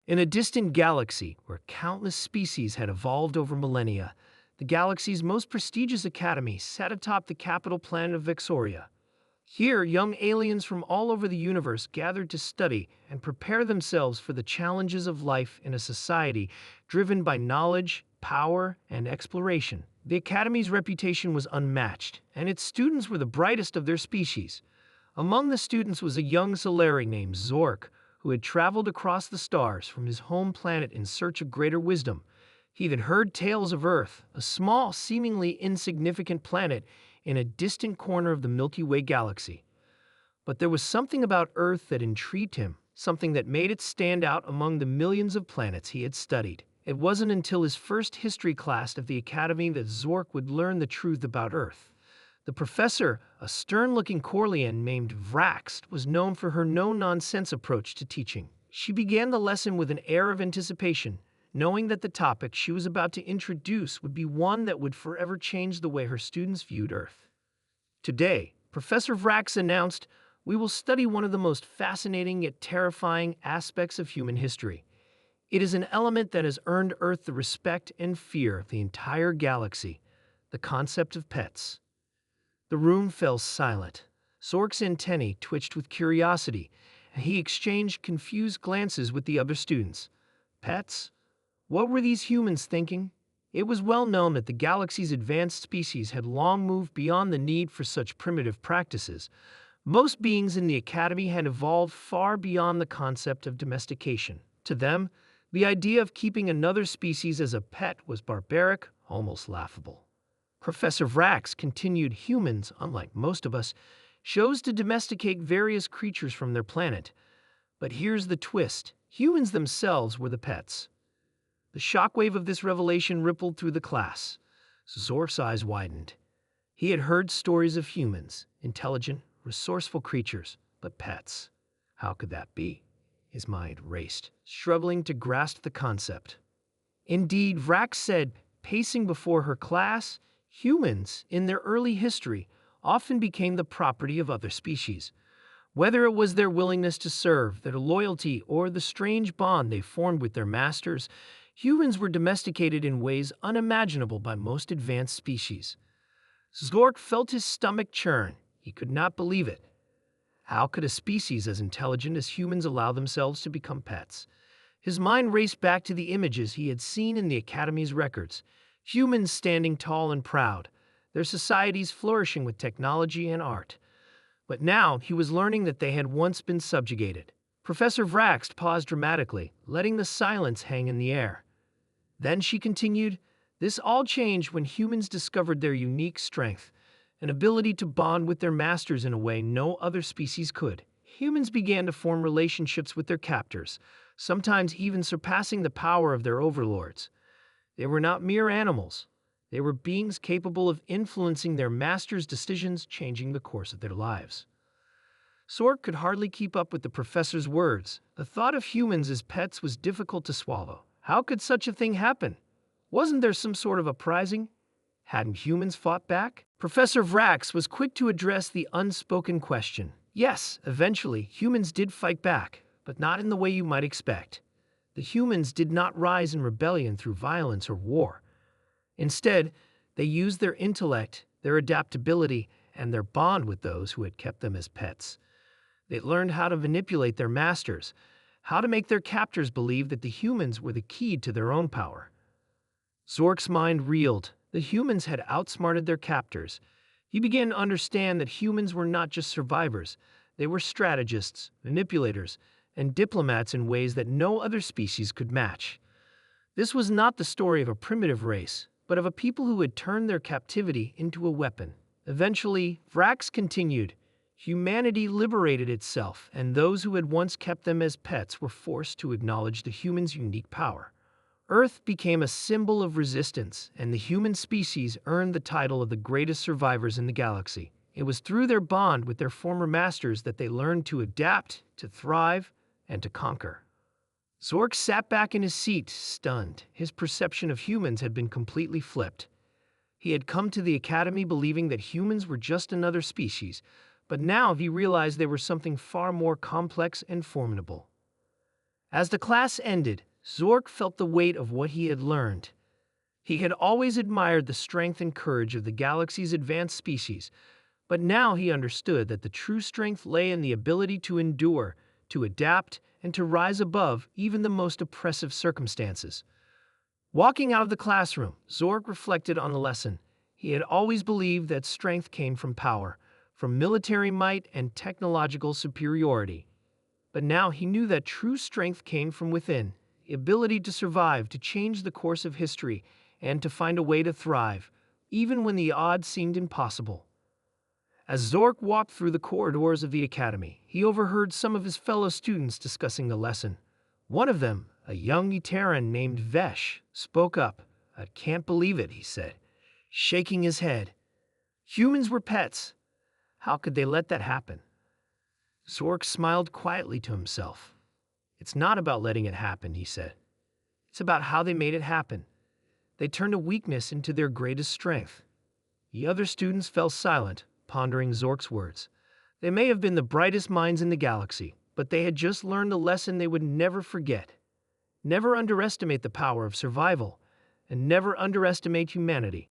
In a distant galaxy where countless species had evolved over millennia, the galaxy's most prestigious academy sat atop the capital planet of Vexoria. Here, young aliens from all over the universe gathered to study and prepare themselves for the challenges of life in a society driven by knowledge, power, and exploration. The Academy's reputation was unmatched, and its students were the brightest of their species. Among the students was a young Solari named Zork, who had traveled across the stars from his home planet in search of greater wisdom. He had heard tales of Earth, a small, seemingly insignificant planet in a distant corner of the Milky Way galaxy. But there was something about Earth that intrigued him, something that made it stand out among the millions of planets he had studied. It wasn't until his first history class at the Academy that Zork would learn the truth about Earth. The professor, a stern-looking Corlean named Vrax, was known for her no-nonsense approach to teaching. She began the lesson with an air of anticipation, knowing that the topic she was about to introduce would be one that would forever change the way her students viewed Earth. Today, Professor Vrax announced, "We will study one of the most fascinating yet terrifying aspects of human history. It is an element that has earned Earth the respect and fear of the entire galaxy, the concept of pets." The room fell silent. Zork's antennae twitched with curiosity, and he exchanged confused glances with the other students. Pets? What were these humans thinking? It was well known that the galaxy's advanced species had long moved beyond the need for such primitive practices. Most beings in the Academy had evolved far beyond the concept of domestication. To them, the idea of keeping another species as a pet was barbaric, almost laughable. Professor Vrax continued, "Humans, unlike most of us, chose to domesticate various creatures from their planet. But here's the twist. Humans themselves were the pets." The shockwave of this revelation rippled through the class. Zork's eyes widened. He had heard stories of humans, intelligent, resourceful creatures, but pets. How could that be? His mind raced, struggling to grasp the concept. Indeed, Vrax said, pacing before her class, humans, in their early history, often became the property of other species. Whether it was their willingness to serve, their loyalty, or the strange bond they formed with their masters, humans were domesticated in ways unimaginable by most advanced species. Zork felt his stomach churn. He could not believe it. How could a species as intelligent as humans allow themselves to become pets? His mind raced back to the images he had seen in the Academy's records. Humans standing tall and proud, their societies flourishing with technology and art. But now he was learning that they had once been subjugated. Professor Vrax paused dramatically, letting the silence hang in the air. Then she continued, "This all changed when humans discovered their unique strength, an ability to bond with their masters in a way no other species could. Humans began to form relationships with their captors, sometimes even surpassing the power of their overlords. They were not mere animals. They were beings capable of influencing their masters' decisions, changing the course of their lives." Zork could hardly keep up with the professor's words. The thought of humans as pets was difficult to swallow. How could such a thing happen? Wasn't there some sort of uprising? Hadn't humans fought back? Professor Vrax was quick to address the unspoken question. Yes, eventually, humans did fight back, but not in the way you might expect. The humans did not rise in rebellion through violence or war. Instead, they used their intellect, their adaptability, and their bond with those who had kept them as pets. They learned how to manipulate their masters, how to make their captors believe that the humans were the key to their own power. Zork's mind reeled. The humans had outsmarted their captors. He began to understand that humans were not just survivors. They were strategists, manipulators, and diplomats in ways that no other species could match. This was not the story of a primitive race, but of a people who had turned their captivity into a weapon. Eventually, Vrax continued, "Humanity liberated itself, and those who had once kept them as pets were forced to acknowledge the humans' unique power. Earth became a symbol of resistance, and the human species earned the title of the greatest survivors in the galaxy. It was through their bond with their former masters that they learned to adapt, to thrive, and to conquer." Zork sat back in his seat, stunned. His perception of humans had been completely flipped. He had come to the Academy believing that humans were just another species, but now he realized they were something far more complex and formidable. As the class ended, Zork felt the weight of what he had learned. He had always admired the strength and courage of the galaxy's advanced species, but now he understood that the true strength lay in the ability to endure, to adapt, and to rise above even the most oppressive circumstances. Walking out of the classroom, Zork reflected on the lesson. He had always believed that strength came from power, from military might and technological superiority. But now he knew that true strength came from within, the ability to survive, to change the course of history, and to find a way to thrive, even when the odds seemed impossible. As Zork walked through the corridors of the academy, he overheard some of his fellow students discussing the lesson. One of them, a young Eteran named Vesh, spoke up. "I can't believe it," he said, shaking his head. "Humans were pets. How could they let that happen?" Zork smiled quietly to himself. "It's not about letting it happen," he said. "It's about how they made it happen. They turned a weakness into their greatest strength." The other students fell silent, pondering Zork's words. They may have been the brightest minds in the galaxy, but they had just learned a lesson they would never forget. Never underestimate the power of survival, and never underestimate humanity.